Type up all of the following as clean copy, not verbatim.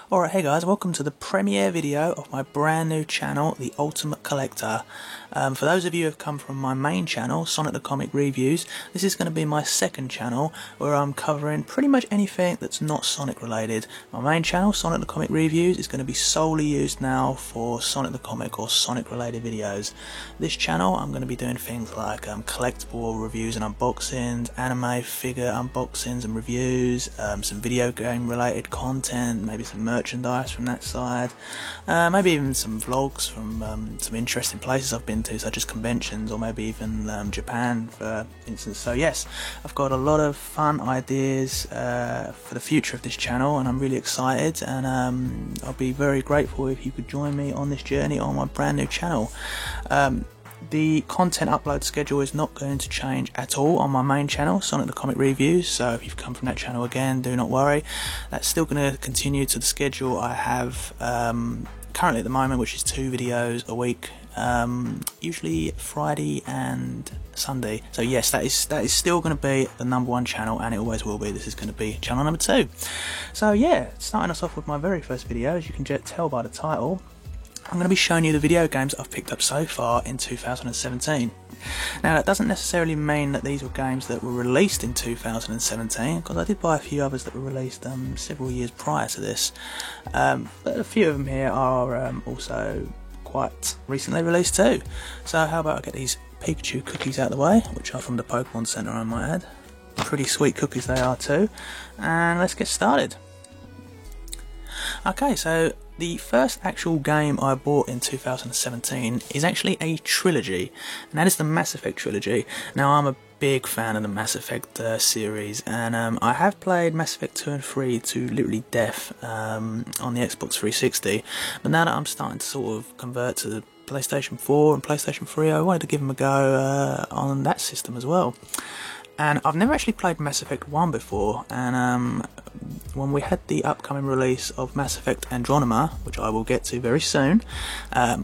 Alright, hey guys, welcome to the premiere video of my brand new channel, The Ultimate Collector. For those of you who have come from my main channel, Sonic the Comic Reviews, this is going to be my second channel where I'm covering pretty much anything that's not Sonic related. My main channel, Sonic the Comic Reviews, is going to be solely used now for Sonic the Comic or Sonic related videos. This channel I'm going to be doing things like collectible reviews and unboxings, anime figure unboxings and reviews, some video game related content, maybe some merchandise from that side, maybe even some vlogs from some interesting places I've been to, such as conventions, or maybe even Japan for instance. So yes, I've got a lot of fun ideas for the future of this channel, and I'm really excited, and I'll be very grateful if you could join me on this journey on my brand new channel. The content upload schedule is not going to change at all on my main channel, Sonic the Comic Reviews, so if you've come from that channel again, do not worry. That's still going to continue to the schedule I have currently at the moment, which is 2 videos a week, usually Friday and Sunday. So yes, that is still going to be the #1 channel, and it always will be. This is going to be channel number 2. So yeah, starting us off with my very first video, as you can tell by the title, I'm going to be showing you the video games I've picked up so far in 2017. Now that doesn't necessarily mean that these were games that were released in 2017, because I did buy a few others that were released several years prior to this, but a few of them here are also quite recently released too. So how about I get these Pikachu cookies out of the way, which are from the Pokemon Center, I might add. Pretty sweet cookies they are too, and let's get started. Okay, so the first actual game I bought in 2017 is actually a trilogy, and that is the Mass Effect trilogy. Now, I'm a big fan of the Mass Effect series, and I have played Mass Effect 2 and 3 to literally death on the Xbox 360, but now that I'm starting to sort of convert to the PlayStation 4 and PlayStation 3, I wanted to give them a go on that system as well. And I've never actually played Mass Effect 1 before, and when we had the upcoming release of Mass Effect Andromeda, which I will get to very soon, I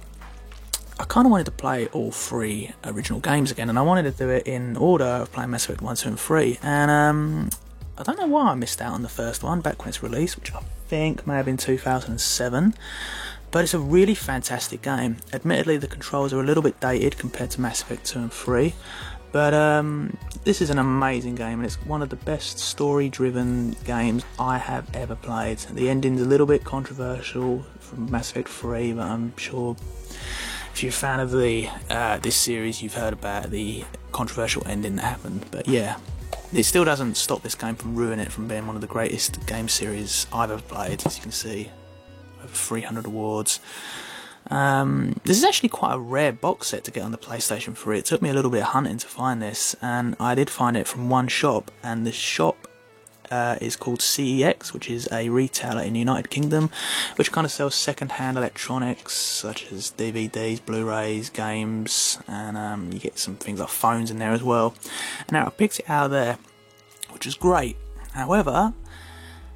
kind of wanted to play all 3 original games again, and I wanted to do it in order of playing Mass Effect 1, 2 and 3, and I don't know why I missed out on the first one back when it's released, which I think may have been 2007. But it's a really fantastic game. Admittedly, the controls are a little bit dated compared to Mass Effect 2 and 3, but this is an amazing game, and it's one of the best story-driven games I have ever played. The ending's a little bit controversial from Mass Effect 3, but I'm sure if you're a fan of this series, you've heard about the controversial ending that happened. But yeah, it still doesn't stop this game from ruining it from being one of the greatest game series I've ever played. As you can see, over 300 awards. This is actually quite a rare box set to get on the PlayStation 3. It took me a little bit of hunting to find this, and I did find it from one shop, and the shop is called CEX, which is a retailer in the United Kingdom, which kind of sells second-hand electronics such as DVDs, Blu-rays, games, and you get some things like phones in there as well. And now I picked it out of there, which is great. However,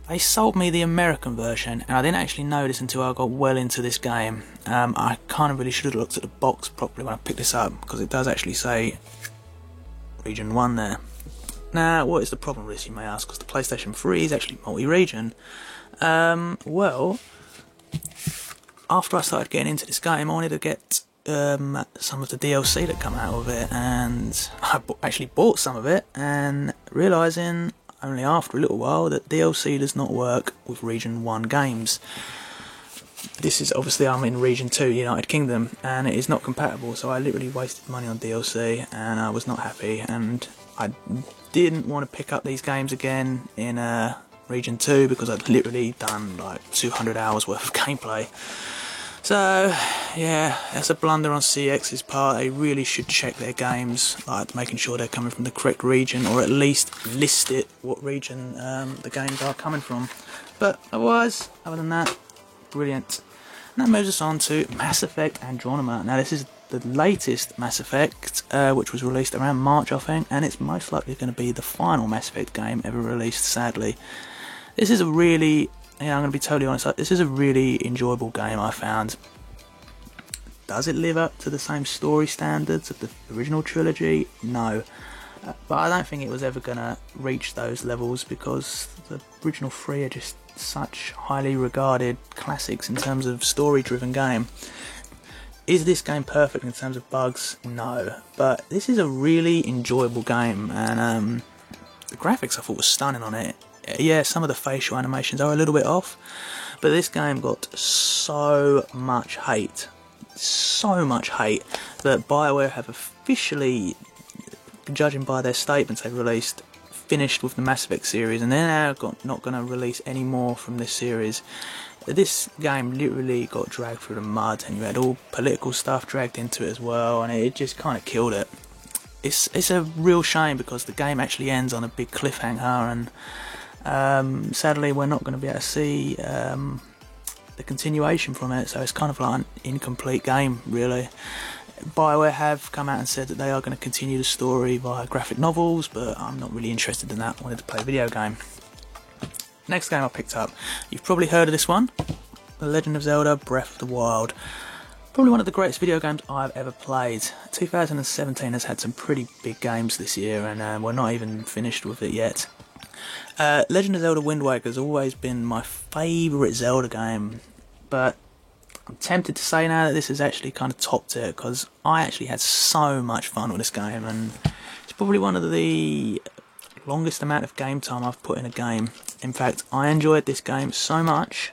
they sold me the American version, and I didn't actually know this until I got well into this game. I kind of really should have looked at the box properly when I picked this up, because it does actually say Region 1 there. Now, what is the problem with this, you may ask, because the PlayStation 3 is actually multi-region. Well, after I started getting into this game, I wanted to get some of the DLC that come out of it, and I actually bought some of it, and realising only after a little while that DLC does not work with Region 1 games. This is obviously, I'm in Region 2, United Kingdom, and it is not compatible, so I literally wasted money on DLC, and I was not happy, and I didn't want to pick up these games again in Region 2 because I'd literally done like 200 hours worth of gameplay. So yeah, that's a blunder on CX's part. They really should check their games, like making sure they're coming from the correct region, or at least list it what region the games are coming from. But otherwise, other than that, brilliant. And that moves us on to Mass Effect Andromeda. Now this is the latest Mass Effect, which was released around March, I think, and it's most likely going to be the final Mass Effect game ever released, sadly. This is a really, I'm going to be totally honest, this is a really enjoyable game, I found. Does it live up to the same story standards of the original trilogy? No. but I don't think it was ever going to reach those levels because the original 3 are just such highly regarded classics in terms of story-driven game. Is this game perfect in terms of bugs? No, but this is a really enjoyable game, and the graphics I thought was stunning on it. Yeah, some of the facial animations are a little bit off, but this game got so much hate that BioWare have officially, judging by their statements they've released, finished with the Mass Effect series, and they're now not going to release any more from this series. This game literally got dragged through the mud, and you had all political stuff dragged into it as well, and it just kind of killed it. It's a real shame because the game actually ends on a big cliffhanger, and sadly we're not going to be able to see the continuation from it, so it's kind of like an incomplete game, really. BioWare have come out and said that they are going to continue the story via graphic novels, but I'm not really interested in that. I wanted to play a video game. Next game I picked up, you've probably heard of this one, The Legend of Zelda Breath of the Wild. Probably one of the greatest video games I've ever played. 2017 has had some pretty big games this year, and we're not even finished with it yet. Legend of Zelda Wind Waker has always been my favourite Zelda game, but I'm tempted to say now that this has actually kind of topped it, because I actually had so much fun with this game, and it's probably one of the longest amount of game time I've put in a game. In fact, I enjoyed this game so much,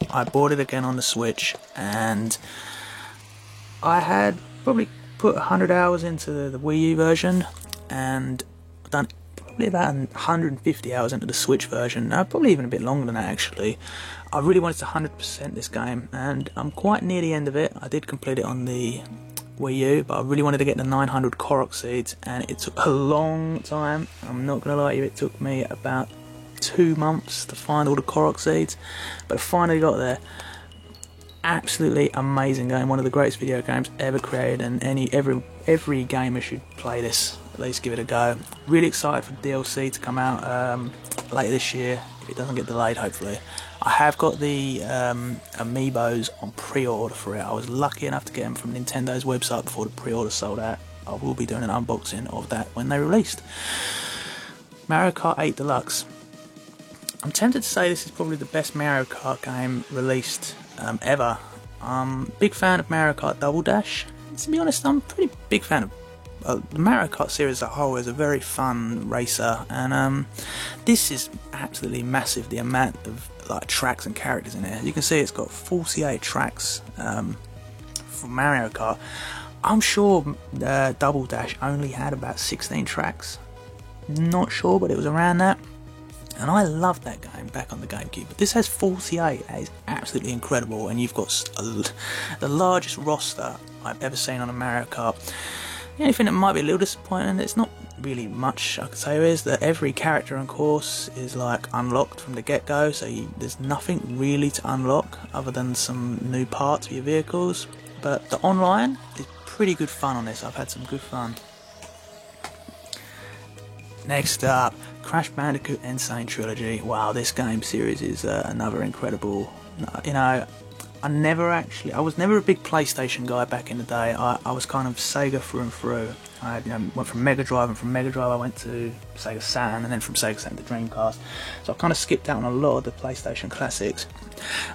I bought it again on the Switch, and I had probably put 100 hours into the Wii U version, and I've done probably about 150 hours into the Switch version. No, probably even a bit longer than that actually. I really wanted to 100% this game, and I'm quite near the end of it. I did complete it on the Wii U, but I really wanted to get the 900 Korok seeds, and it took a long time. I'm not going to lie to you, it took me about 2 months to find all the Korok seeds, but I finally got there. Absolutely amazing game, one of the greatest video games ever created, and every gamer should play this, at least give it a go. Really excited for DLC to come out later this year, if it doesn't get delayed hopefully. I have got the amiibos on pre-order for it. I was lucky enough to get them from Nintendo's website before the pre-order sold out. I will be doing an unboxing of that when they're released. Mario Kart 8 Deluxe. I'm tempted to say this is probably the best Mario Kart game released ever. Big fan of Mario Kart Double Dash. To be honest, I'm a pretty big fan of the Mario Kart series as a whole. Is a very fun racer, and this is absolutely massive, the amount of like tracks and characters in it. As you can see, it's got 48 tracks for Mario Kart. I'm sure Double Dash only had about 16 tracks. Not sure, but it was around that. And I loved that game back on the GameCube. But this has 48. That is absolutely incredible. And you've got the largest roster I've ever seen on a Mario Kart. The only thing that might be a little disappointing, it's not really much I could say, is that every character and course is like unlocked from the get-go. So there's nothing really to unlock other than some new parts for your vehicles. But the online is pretty good fun on this. I've had some good fun. Next up, Crash Bandicoot N. Sane Trilogy. Wow, this game series is another incredible. You know, I was never a big PlayStation guy back in the day. I was kind of Sega through and through. I went from Mega Drive, and from Mega Drive I went to Sega Saturn, and then from Sega Saturn to Dreamcast. So I kind of skipped out on a lot of the PlayStation classics.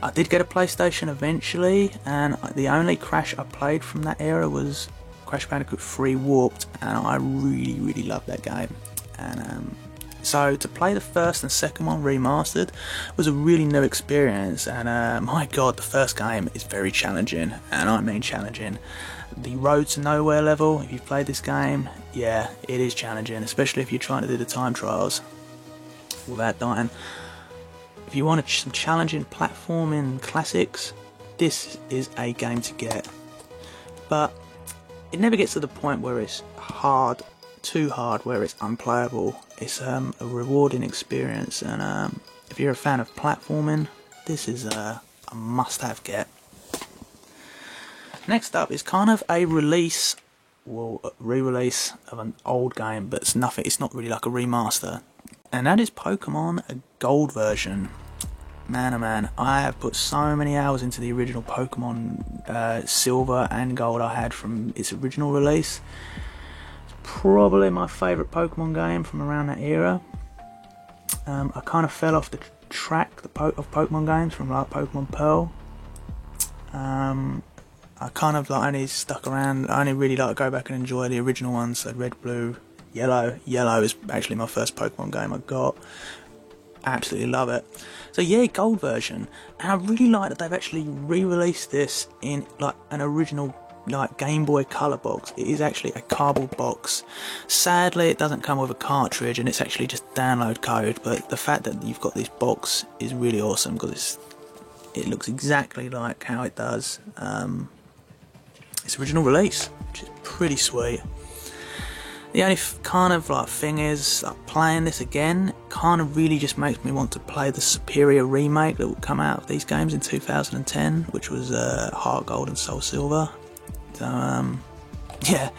I did get a PlayStation eventually, and the only Crash I played from that era was Crash Bandicoot 3 Warped, and I really, really loved that game. And so to play the first and second one remastered was a really new experience, and my god, the first game is very challenging, and I mean challenging. The Road to Nowhere level, if you've played this game, yeah, it is challenging, especially if you're trying to do the time trials without dying. If you want some challenging platforming classics, this is a game to get. But it never gets to the point where it's too hard, where it's unplayable. It's a rewarding experience, and if you're a fan of platforming, this is a must-have get. Next up is kind of a re-release of an old game, but it's not really like a remaster, and that is Pokemon Gold version. Man oh man, I have put so many hours into the original Pokemon Silver and Gold I had from its original release. probably my favourite Pokemon game from around that era. I kind of fell off the track of Pokemon games from like Pokemon Pearl. I kind of like only stuck around. I only really like to go back and enjoy the original ones, so Red, Blue, Yellow. Yellow is actually my first Pokemon game I got. Absolutely love it. So yeah, Gold version, and I really like that they've actually re-released this in like an original like Game Boy Color box. It is actually a cardboard box. Sadly, it doesn't come with a cartridge, and it's actually just download code. But the fact that you've got this box is really awesome because it looks exactly like how it does its original release, which is pretty sweet. The only kind of like thing is, like, playing this again kind of really just makes me want to play the Superior remake that will come out of these games in 2010, which was Heart Gold and Soul Silver. So yeah,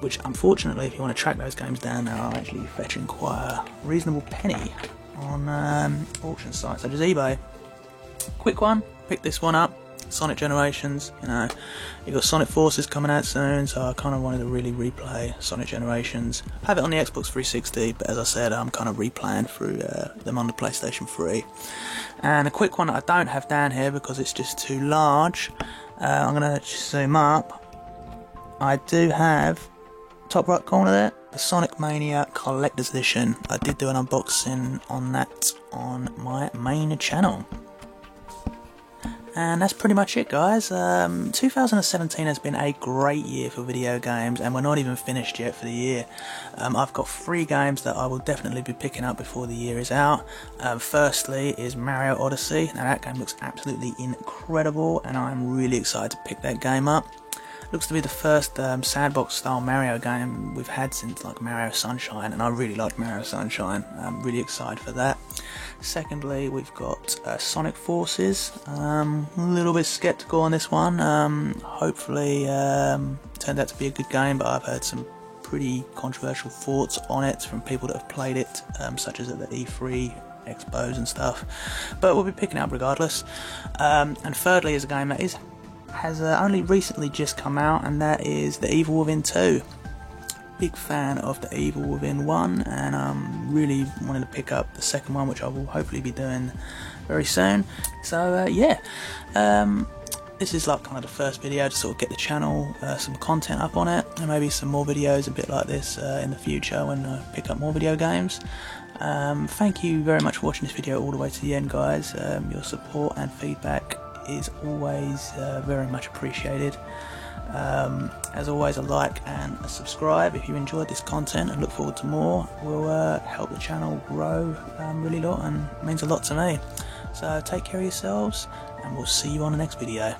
which unfortunately, if you want to track those games down, they are actually fetching quite a reasonable penny on auction sites such as eBay. Quick one, pick this one up. Sonic Generations, you know, you've got Sonic Forces coming out soon, so I kind of wanted to really replay Sonic Generations. I have it on the Xbox 360, but as I said, I'm kind of replaying through them on the PlayStation 3. And a quick one that I don't have down here because it's just too large, I'm going to zoom up. I do have, top right corner there, the Sonic Mania Collector's Edition. I did do an unboxing on that on my main channel. And that's pretty much it, guys. 2017 has been a great year for video games, and we're not even finished yet for the year. I've got 3 games that I will definitely be picking up before the year is out. Firstly is Mario Odyssey. Now that game looks absolutely incredible, and I'm really excited to pick that game up. Looks to be the first sandbox style Mario game we've had since like Mario Sunshine, and I really like Mario Sunshine. I'm really excited for that. Secondly, we've got Sonic Forces. A little bit skeptical on this one. Hopefully turned out to be a good game, but I've heard some pretty controversial thoughts on it from people that have played it, such as at the E3 expos and stuff, but we'll be picking it up regardless. And thirdly is a game that has only recently just come out, and that is The Evil Within 2. Big fan of The Evil Within 1, and I'm really wanting to pick up the second one, which I will hopefully be doing very soon. So yeah, this is like kind of the first video to sort of get the channel some content up on it, and maybe some more videos a bit like this in the future when I pick up more video games. Thank you very much for watching this video all the way to the end, guys. Your support and feedback is always very much appreciated. As always, a like and a subscribe if you enjoyed this content and look forward to more. Will help the channel grow really a lot, and means a lot to me. So take care of yourselves, and we'll see you on the next video.